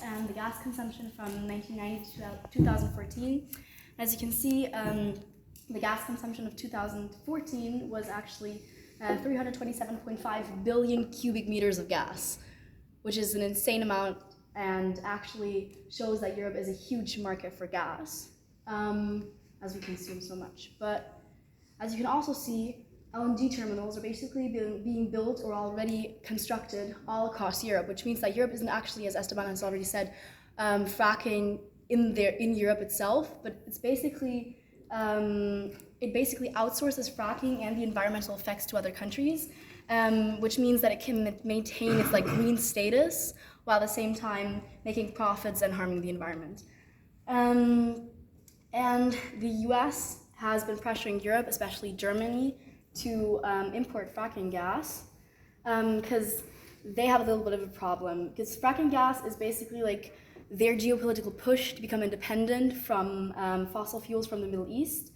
and the gas consumption from 1990 to 2014. As you can see, the gas consumption of 2014 was actually 327.5 billion cubic meters of gas, which is an insane amount and actually shows that Europe is a huge market for gas, as we consume so much. But as you can also see, LNG terminals are basically being built or already constructed all across Europe, which means that Europe isn't actually, as Esteban has already said, fracking in Europe itself, but it's basically it basically outsources fracking and the environmental effects to other countries, which means that it can maintain its green status while at the same time making profits and harming the environment. And the US has been pressuring Europe, especially Germany, to import fracking gas because they have a little bit of a problem. Because fracking gas is basically their geopolitical push to become independent from fossil fuels from the Middle East.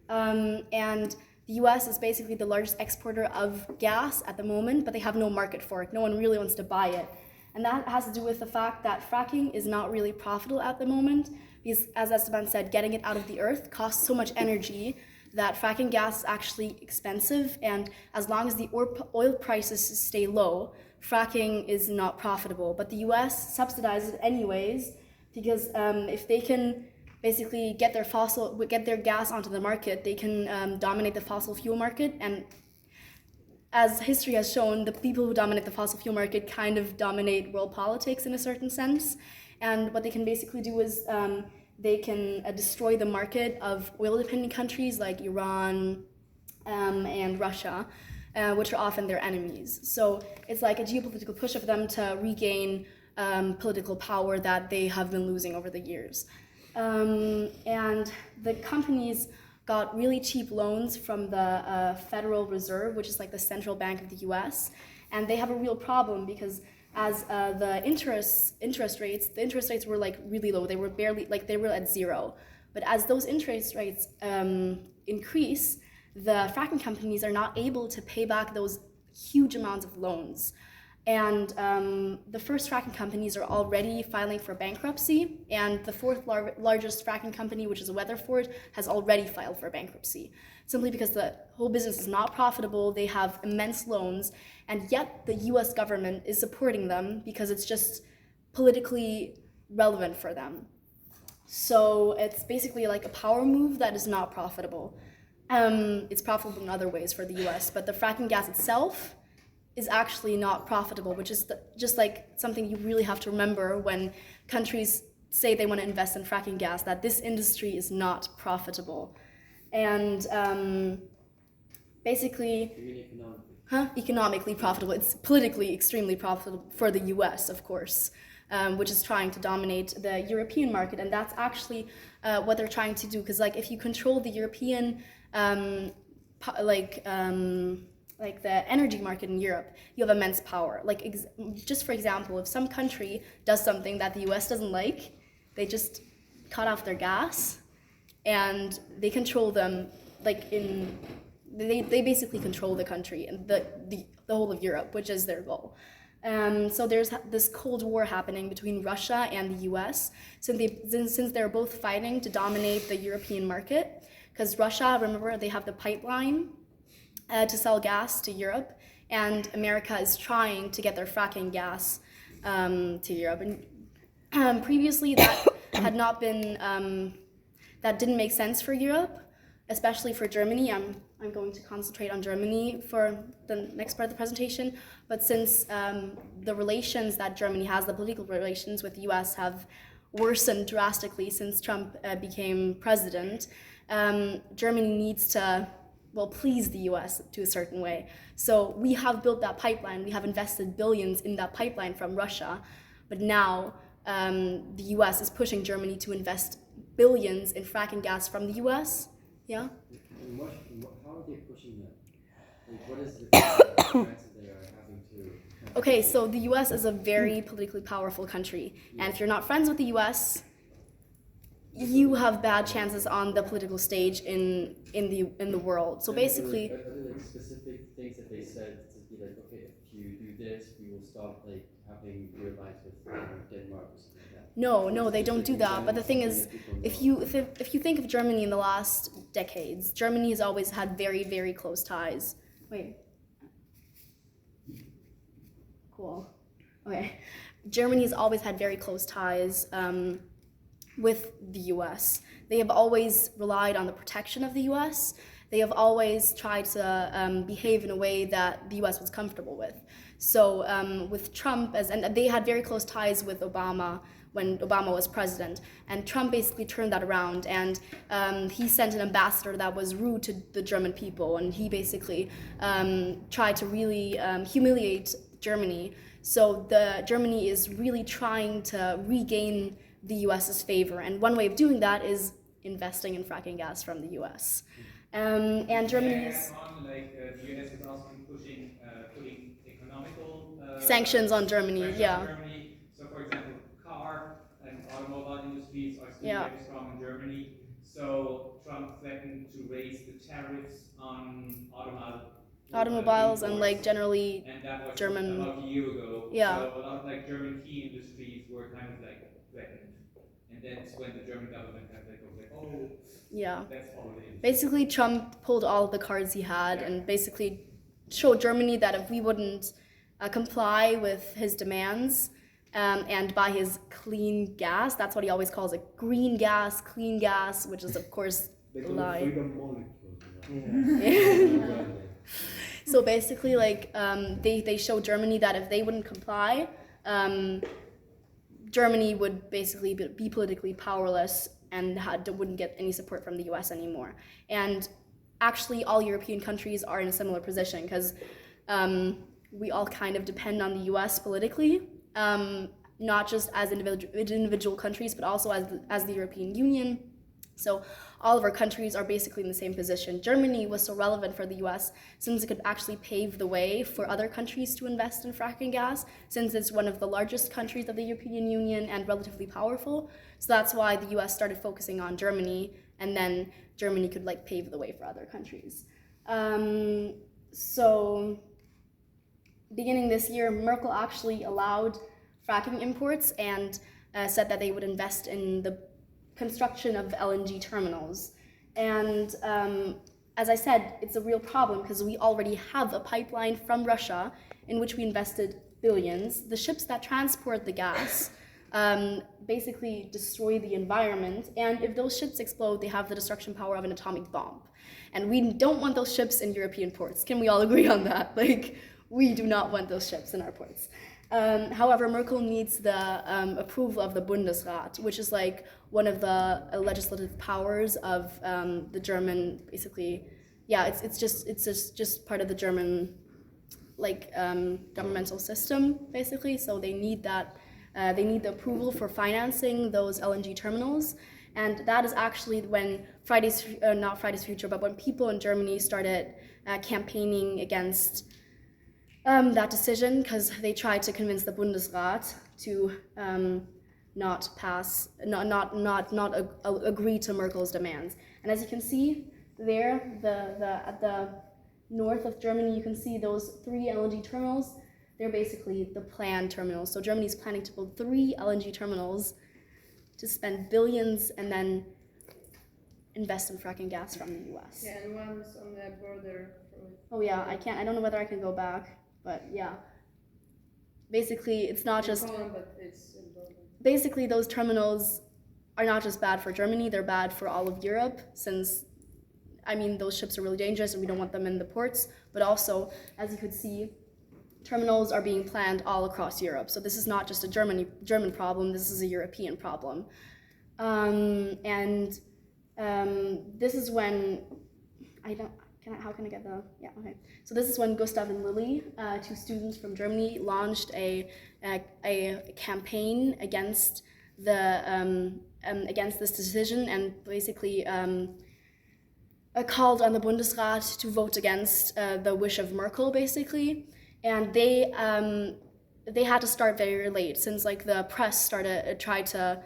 And the US is basically the largest exporter of gas at the moment, but they have no market for it. No one really wants to buy it. And that has to do with the fact that fracking is not really profitable at the moment, because as Esteban said, getting it out of the earth costs so much energy that fracking gas is actually expensive, and as long as the oil prices stay low, fracking is not profitable. But the US subsidizes it anyways, because if they can basically get their gas onto the market, they can dominate the fossil fuel market. And as history has shown, the people who dominate the fossil fuel market kind of dominate world politics in a certain sense. And what they can basically do is they can destroy the market of oil-dependent countries like Iran and Russia, which are often their enemies. So it's like a geopolitical push of them to regain political power that they have been losing over the years. And the companies got really cheap loans from the Federal Reserve, which is like the central bank of the US, and they have a real problem because as the interest rates were really low. They were barely they were at zero. But as those interest rates increase, the fracking companies are not able to pay back those huge amounts of loans. And the first fracking companies are already filing for bankruptcy, and the fourth largest fracking company, which is Weatherford, has already filed for bankruptcy, simply because the whole business is not profitable. They have immense loans, and yet the US government is supporting them because it's just politically relevant for them. So it's basically like a power move that is not profitable. It's profitable in other ways for the US, but the fracking gas itself is actually not profitable, which is just something you really have to remember when countries say they want to invest in fracking gas, that this industry is not profitable. And basically, economically profitable. It's politically extremely profitable for the US, of course, which is trying to dominate the European market. And that's actually what they're trying to do, because if you control the European the energy market in Europe, you have immense power. Just for example, if some country does something that the US doesn't like, they just cut off their gas, and they control them. They basically control the country and the whole of Europe, which is their goal. So there's this Cold War happening between Russia and the US, since they're both fighting to dominate the European market. Because Russia, remember, they have the pipeline to sell gas to Europe, and America is trying to get their fracking gas to Europe. And previously, that had not been that didn't make sense for Europe, especially for Germany. I'm going to concentrate on Germany for the next part of the presentation. But since the relations that Germany has, the political relations with the US, have worsened drastically since Trump became president, Germany needs to please the US to a certain way. So we have built that pipeline. We have invested billions in that pipeline from Russia. But now the US is pushing Germany to invest billions in fracking gas from the US. Yeah? And how are they pushing that? What is the advantage they are having to... Okay, so the US is a very politically powerful country. And if you're not friends with the US, you have bad chances on the political stage in the world. So basically, are there specific things that they said to be okay, if you do this, we will stop having your lines with Denmark or something like that? No, they don't do that. But the thing is, if you think of Germany in the last decades, Germany has always had very, very close ties. Wait. Cool. Okay. Germany has always had very close ties with the U.S. They have always relied on the protection of the U.S. They have always tried to behave in a way that the U.S. was comfortable with. So with Trump, and they had very close ties with Obama when Obama was president, and Trump basically turned that around, and he sent an ambassador that was rude to the German people, and he basically tried to really humiliate Germany. So Germany is really trying to regain the US's favor, and one way of doing that is investing in fracking gas from the US. And Germany is the US is also pushing putting economical sanctions on Germany, yeah. Germany. So, for example, car and automobile industries are still Yeah. very strong in Germany. So Trump threatened to raise the tariffs on Automobiles and like imports. generally And that was German. about a year ago. Yeah. So a lot of like German key industries were kind of like threatened. And that's when the German government kind of like was like, oh, Yeah. that's probably Basically, Trump pulled all the cards he had and basically showed Germany that if we wouldn't comply with his demands and buy his clean gas, that's what he always calls it, green gas, clean gas, which is of course a lie. Freedom molecules. So basically, like they showed Germany that if they wouldn't comply, Germany would basically be politically powerless and wouldn't get any support from the US anymore. And actually, all European countries are in a similar position because we all kind of depend on the US politically, not just as individual countries, but also as the European Union. So all of our countries are basically in the same position. Germany was so relevant for the US since it could actually pave the way for other countries to invest in fracking gas, since it's one of the largest countries of the European Union and relatively powerful. So that's why the US started focusing on Germany, and then Germany could like pave the way for other countries. So beginning this year, Merkel actually allowed fracking imports and said that they would invest in the construction of LNG terminals. And as I said, it's a real problem because we already have a pipeline from Russia in which we invested billions. The ships that transport the gas basically destroy the environment, and if those ships explode, they have the destruction power of an atomic bomb. And we don't want those ships in European ports. Can we all agree on that? Like, we do not want those ships in our ports. However, Merkel needs the approval of the Bundesrat, which is like one of the legislative powers of the German, basically, yeah, it's just part of the German like governmental system, basically. So they need that, they need the approval for financing those LNG terminals. And that is actually when not Fridays for Future, but when people in Germany started campaigning against that decision, because they tried to convince the Bundesrat to not agree to Merkel's demands. And as you can see there, at the north of Germany, you can see those 3 LNG terminals. They're basically the planned terminals. So Germany is planning to build 3 LNG terminals to spend billions and then invest in fracking gas from the US. Yeah, and one's on the border. Oh yeah, I don't know whether I can go back. But yeah, basically it's not just, basically those terminals are not just bad for Germany, they're bad for all of Europe, since, I mean, those ships are really dangerous and we don't want them in the ports, but also, as you could see, terminals are being planned all across Europe. So this is not just a German problem, this is a European problem. This is when, how can I get the, yeah, okay. So this is when Gustav and Lily, 2 students from Germany, launched a campaign against against this decision, and basically called on the Bundesrat to vote against the wish of Merkel, basically. And they had to start very late, since like the press tried to.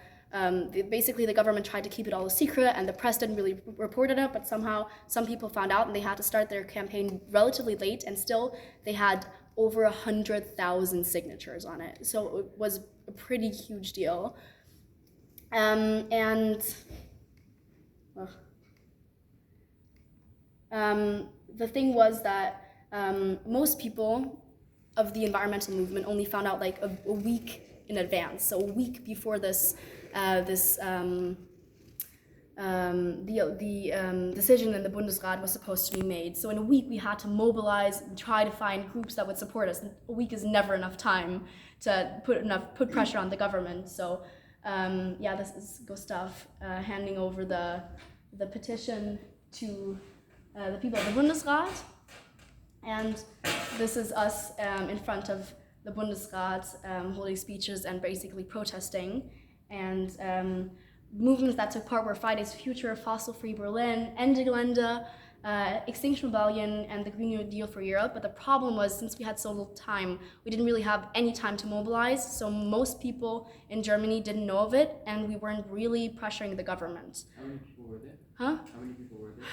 Basically, the government tried to keep it all a secret, and the press didn't really report it up, but somehow some people found out, and they had to start their campaign relatively late, and still they had over 100,000 signatures on it. So it was a pretty huge deal. And the thing was that most people of the environmental movement only found out like a week in advance, so a week before this decision in the Bundesrat was supposed to be made. So in a week we had to mobilize and try to find groups that would support us. A week is never enough time to put pressure on the government. So yeah, this is Gustav handing over the petition to the people of the Bundesrat, and this is us in front of the Bundesrat holding speeches and basically protesting. And movements that took part were Fridays for Future, Fossil-Free Berlin, Ende Gelände, Extinction Rebellion, and the Green New Deal for Europe. But the problem was, since we had so little time, we didn't really have any time to mobilize, so most people in Germany didn't know of it, and we weren't really pressuring the government. How many people were there? Huh? How many people were there?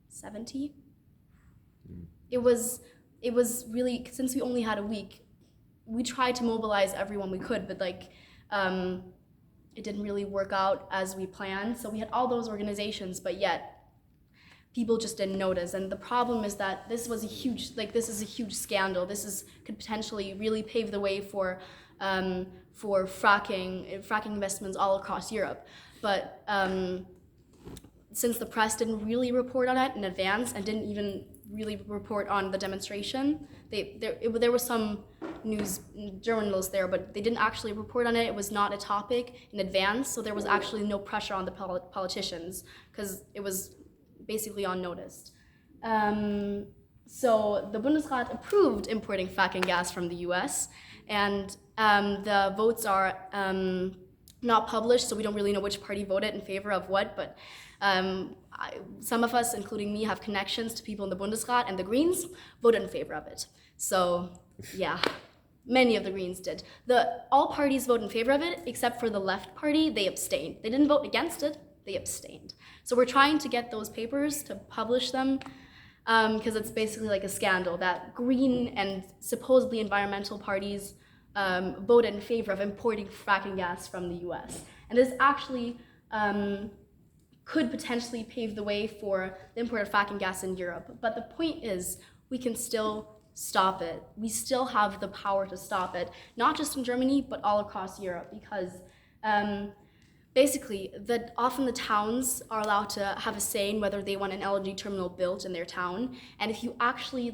70? It was really, since we only had a week, we tried to mobilize everyone we could, but like, it didn't really work out as we planned. So we had all those organizations, but yet people just didn't notice. And the problem is that this is a huge scandal. Could potentially really pave the way for fracking investments all across Europe. But since the press didn't really report on it in advance and didn't even really report on the demonstration, there was some news journalists there, but they didn't actually report on it. It was not a topic in advance, so there was actually no pressure on the politicians because it was basically unnoticed. So the Bundesrat approved importing fracking gas from the US, and the votes are not published, so we don't really know which party voted in favor of what, but some of us, including me, have connections to people in the Bundesrat, and the Greens voted in favor of it. So yeah, many of the Greens did. All parties voted in favor of it, except for the left party. They abstained. They didn't vote against it, they abstained. So we're trying to get those papers to publish them, because it's basically like a scandal that green and supposedly environmental parties voted in favor of importing fracking gas from the US. And this actually could potentially pave the way for the import of fracking gas in Europe. But the point is, we can still stop it. We still have the power to stop it, not just in Germany, but all across Europe, because basically, often the towns are allowed to have a say in whether they want an LNG terminal built in their town. And if you actually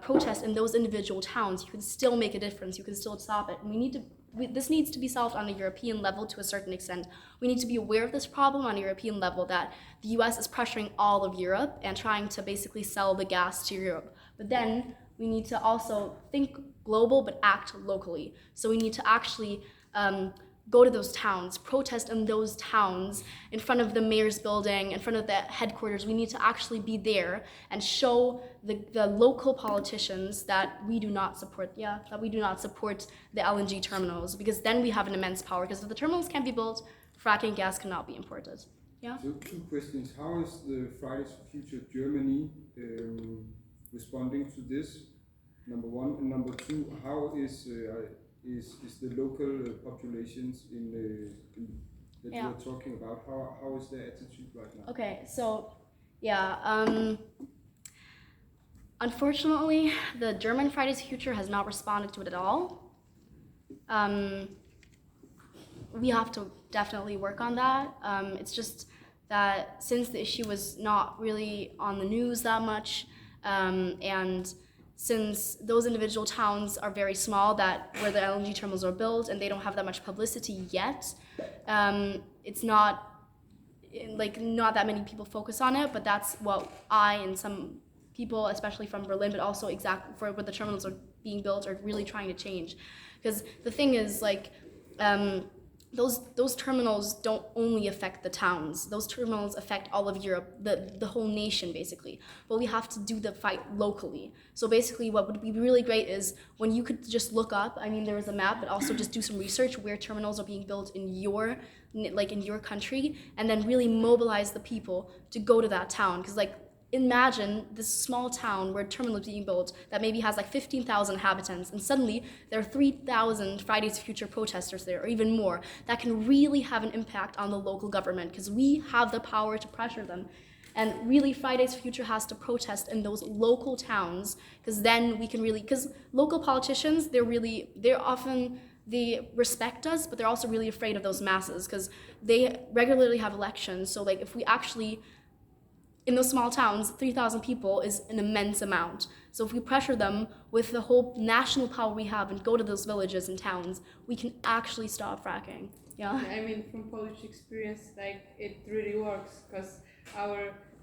protest in those individual towns, you can still make a difference. You can still stop it. And this needs to be solved on a European level to a certain extent. We need to be aware of this problem on a European level, that the US is pressuring all of Europe and trying to basically sell the gas to Europe. But then we need to also think global but act locally. So we need to actually go to those towns, protest in those towns, in front of the mayor's building, in front of the headquarters. We need to actually be there and show the local politicians that we do not support, the LNG terminals, because then we have an immense power, because if the terminals can't be built, fracking gas cannot be imported. Yeah? So 2 questions. How is the Fridays for Future Germany responding to this? Number 1. And number 2, how is the local populations that you are talking about, how is their attitude right now? Okay, so yeah, unfortunately, the German Fridays for Future has not responded to it at all. We have to definitely work on that. It's just that since the issue was not really on the news that much, and since those individual towns are very small, where the LNG terminals are built, and they don't have that much publicity yet, it's not that many people focus on it, but that's what I and some people, especially from Berlin, but also exactly for where the terminals are being built, are really trying to change. Because the thing is, those terminals don't only affect the towns. Those terminals affect all of Europe, the whole nation, basically. But we have to do the fight locally. So basically, what would be really great is when you could just look up, there is a map, but also just do some research where terminals are being built in your country, and then really mobilize the people to go to that town. Because imagine this small town where a terminal is being built that maybe has like 15,000 inhabitants, and suddenly there are 3,000 Fridays for Future protesters there, or even more, that can really have an impact on the local government because we have the power to pressure them. And really, Fridays for Future has to protest in those local towns because then we can really, because local politicians, they respect us, but they're also really afraid of those masses because they regularly have elections. So like if we actually, in those small towns, 3,000 people is an immense amount. So if we pressure them with the whole national power we have and go to those villages and towns, we can actually stop fracking. Yeah. I mean, from Polish experience, like it really works because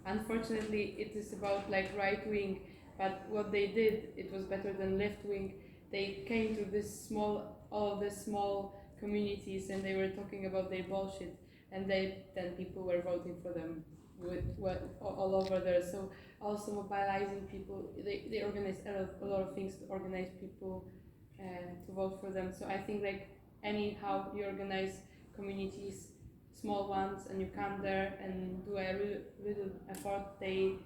unfortunately, it is about like right wing, but what they did, it was better than left wing. They came to all of the small communities, and they were talking about their bullshit, and then people were voting for them all over there. So also mobilizing people, they organize a lot of things to organize people to vote for them. So I think like anyhow you organize communities, small ones, and you come there and do a little effort, they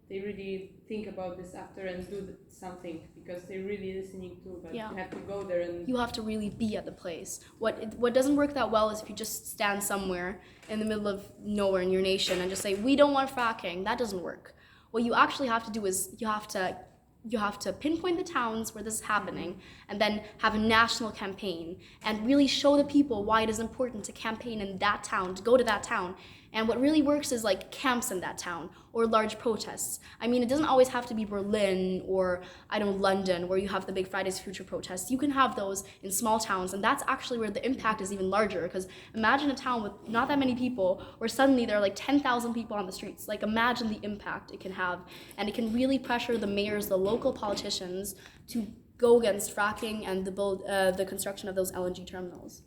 really think about this after and do something because they're really listening to, but Yeah. you have to go there and You have to really be at the place. What doesn't work that well is if you just stand somewhere in the middle of nowhere in your nation and just say, we don't want fracking. That doesn't work. What you actually have to do is you have to pinpoint the towns where this is happening and then have a national campaign and really show the people why it is important to campaign in that town, to go to that town. And what really works is like camps in that town or large protests. I mean, it doesn't always have to be Berlin or, I don't know, London where you have the big Fridays for Future protests. You can have those in small towns, and that's actually where the impact is even larger, because imagine a town with not that many people where suddenly there are like 10,000 people on the streets. Like imagine the impact it can have, and it can really pressure the mayors, the local politicians to go against fracking and the construction of those LNG terminals.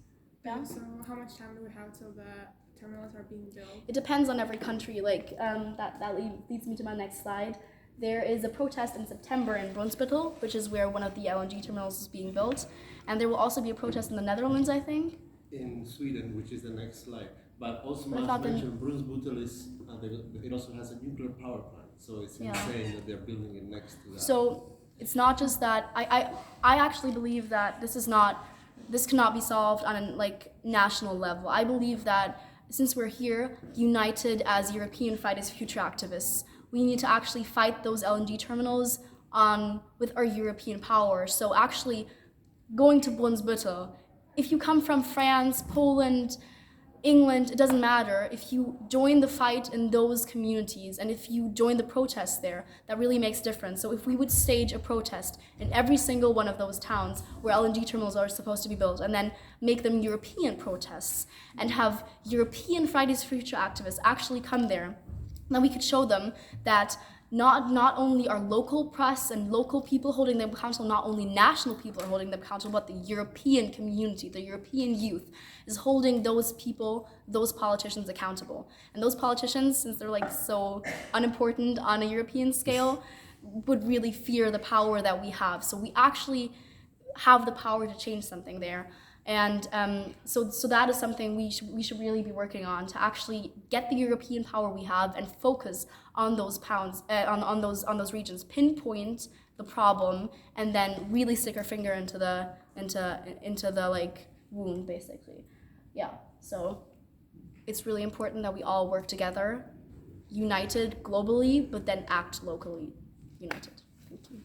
Yeah. So how much time do we have till the terminals are being built? It depends on every country. Like that leads me to my next slide. There is a protest in September in Brunsbüttel, which is where one of the LNG terminals is being built, and there will also be a protest in the Netherlands, I think. In Sweden, which is the next slide. But also, What as about mentioned, Brunsbüttel is it also has a nuclear power plant, so it's insane that they're building it next to that. So it's not just that. I actually believe that this cannot be solved on a like national level. I believe that since we're here, united as European Fridays for Future activists, we need to actually fight those LNG terminals with our European power. So actually, going to Brunsbüttel, if you come from France, Poland, England, it doesn't matter. If you join the fight in those communities and if you join the protest there, that really makes a difference. So if we would stage a protest in every single one of those towns where LNG terminals are supposed to be built and then make them European protests and have European Fridays for Future activists actually come there, then we could show them that not only are local press and local people holding them accountable, not only national people are holding them accountable, but the European community, the European youth is holding those people, those politicians accountable. And those politicians, since they're like so unimportant on a European scale, would really fear the power that we have. So we actually have the power to change something there. And so that is something we should really be working on, to actually get the European power we have and focus on those on those regions, pinpoint the problem, and then really stick our finger into the like wound, basically. Yeah. So it's really important that we all work together, united globally, but then act locally, united. Thank you.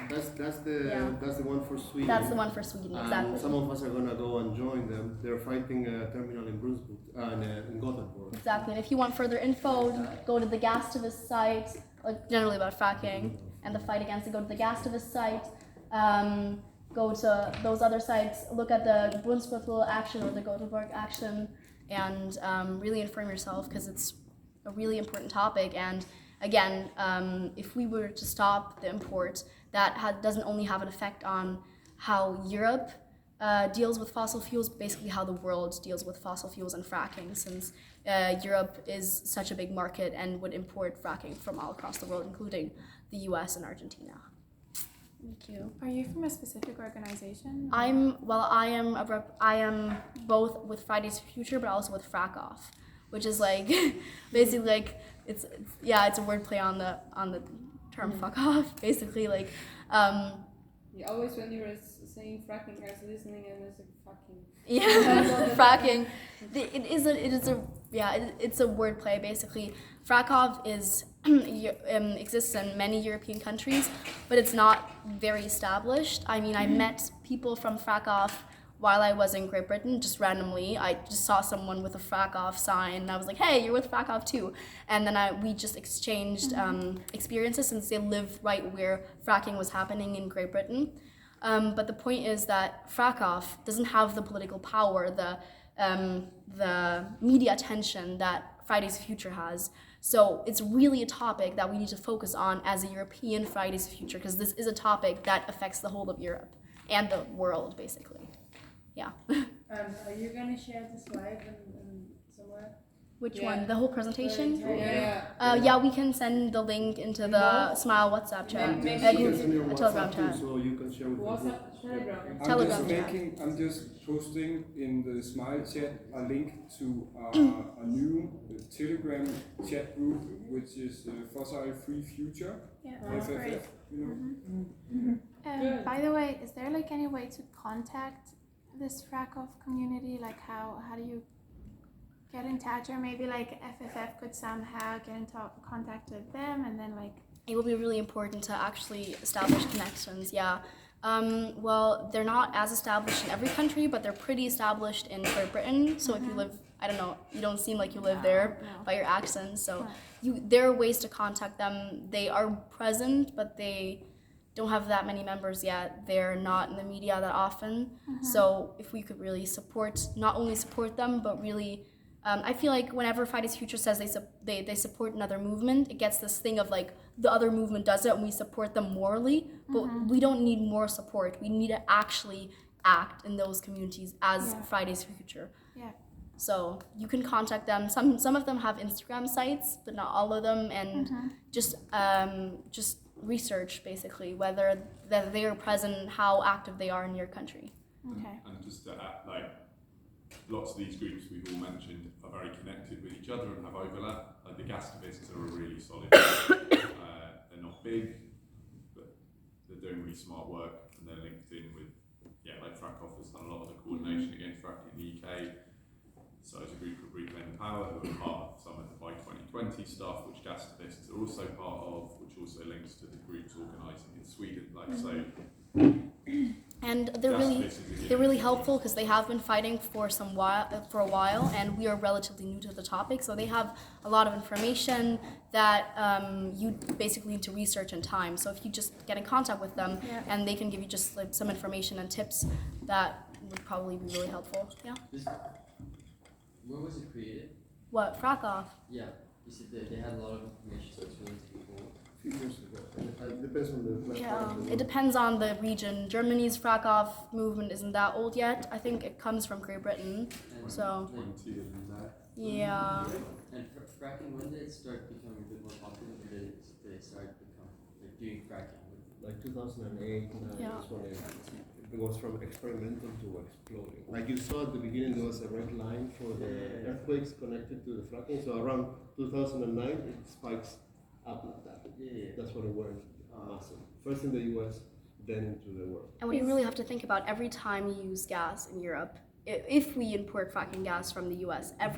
That's the one for Sweden. That's the one for Sweden, exactly. Some of us are gonna go and join them. They're fighting a terminal in Brunsbüttel in Gothenburg. Exactly, and if you want further info, go to the Gastivist site, like generally about fracking and the fight against it. Go to the Gastivist site, go to those other sites, look at the Brunsbüttel action or the Gothenburg action, and really inform yourself, because it's a really important topic. And again, if we were to stop the import, that doesn't only have an effect on how Europe deals with fossil fuels, but basically how the world deals with fossil fuels and fracking, since Europe is such a big market and would import fracking from all across the world, including the US and Argentina. Thank you. Are you from a specific organization? I am both with Fridays for Future, but also with Frack Off. which is like basically like it's a wordplay on the term fuck off. Basically, like Yeah, always when you were saying fracking, I was listening and I was like, fucking. yeah, fracking. It's a wordplay basically. Frack off exists in many European countries, but it's not very established. I mean, I met people from frack off while I was in Great Britain, just randomly. I just saw someone with a frack off sign, and I was like, "Hey, you're with frack off too." And then we just exchanged experiences since they live right where fracking was happening in Great Britain. But the point is that frack off doesn't have the political power, the media attention that Fridays for Future has. So it's really a topic that we need to focus on as a European Fridays for Future, because this is a topic that affects the whole of Europe and the world, basically. Yeah. Are you gonna share this live and somewhere? Which Yeah. one? The whole presentation? Yeah. We can send the link into the Smile WhatsApp chat, Maybe a you group, Send your a WhatsApp Telegram too, chat. so you can share with the WhatsApp, group. Telegram. Telegram chat. I'm just posting in the Smile chat a link to a new Telegram chat group, which is Fossil Free Future, Yeah, that's FFF, great. you know. Good. By the way, is there like any way to contact this frack off community? Like how do you get in touch, or maybe like FFF could somehow get in contact with them, and then like It will be really important to actually establish connections, yeah. Well, they're not as established in every country, but they're pretty established in Great Britain. So if you live, I don't know, you don't seem like you live there No. by your accent. So there are ways to contact them. They are present, but they don't have that many members yet. They're not in the media that often. So if we could really not only support them, but really, I feel like whenever Fridays for Future says they support another movement, it gets this thing of like the other movement does it and we support them morally, but we don't need more support. We need to actually act in those communities as Fridays for Future. Yeah. So you can contact them. Some of them have Instagram sites, but not all of them, and just research basically whether that they are present, how active they are in your country. Okay. And just to add, like, lots of these groups we've all mentioned are very connected with each other and have overlap. Like the Gastavists are a really solid group. They're not big, but they're doing really smart work, and they're linked in with, like Frack Off has done a lot of the coordination against fracking in the UK. So as a group of Reclaim the Power, who are part of some of the By 2020 stuff, which Gastavists are also part of, which also links to the groups organising in Sweden. Like so. And they're really helpful because they have been fighting for a while, and we are relatively new to the topic, so they have a lot of information that you basically need to research in time. So if you just get in contact with them, and they can give you just like some information and tips, that would probably be really helpful. Yeah. Where was it created? What, Frack Off? Yeah, you said they had a lot of information, so it's really cool. Few years ago. It depends on the Yeah, it depends on the region. Germany's Frack Off movement isn't that old yet. I think it comes from Great Britain. And So, 20 and that. yeah. And fracking, when did it start becoming a bit more popular? When did it start doing fracking? Like 2008, Yeah. that's when it was from experimental to exploding. Like you saw at the beginning, there was a red line for the earthquakes connected to the fracking. So around 2009, it spikes up like that. Yeah. That's when it went massive. First in the US, then into the world. And what you really have to think about every time you use gas in Europe, if we import fracking gas from the US, if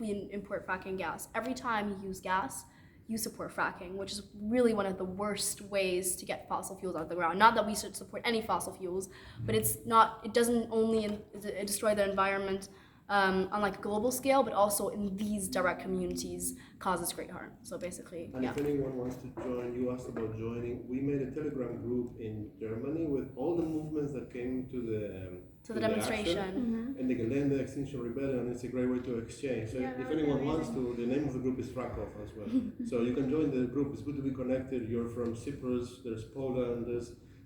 we import fracking gas, every time you use gas, you support fracking, which is really one of the worst ways to get fossil fuels out of the ground. Not that we should support any fossil fuels, but it doesn't only destroy the environment on like a global scale, but also in these direct communities causes great harm. So basically, And if anyone wants to join, you asked about joining. We made a Telegram group in Germany with all the movements that came to the demonstration. action. And they can land the Extinction Rebellion. It's a great way to exchange. So if anyone wants to, the name of the group is Frack Off as well. So you can join the group. It's good to be connected. You're from Cyprus. There's Poland.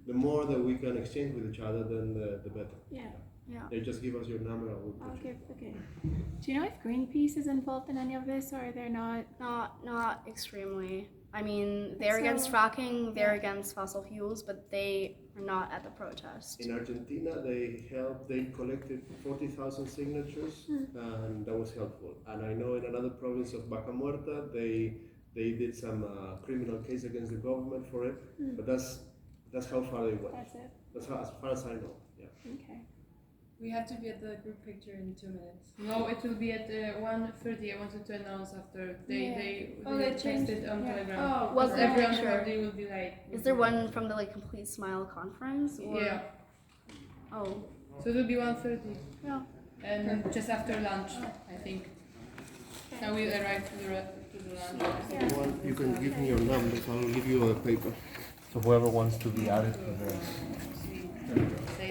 The more that we can exchange with each other, then the better. Yeah. They just give us your number. And we'll put you. Okay. Do you know if Greenpeace is involved in any of this, or they're not? Not extremely. I mean, they're against fracking, they're against fossil fuels, but they are not at the protest. In Argentina, they collected 40,000 signatures, and that was helpful. And I know in another province of Vaca Muerta, they did some criminal case against the government for it, but that's how far they went. That's it. That's how, as far as I know. Yeah. Okay. We have to be at the group picture in 2 minutes. No, it will be at 1:30. I wanted to announce after they they changed posted on yeah. Telegram. Oh, Was So there everyone picture? probably will be like. Is there one from the like Complete Smile conference? Or? Yeah. Oh, So it will be 1:30. yeah. And just after lunch, I think. Now we arrive to the lunch. You can give me your numbers. I'll give you a paper. So whoever wants to be added to the. Thank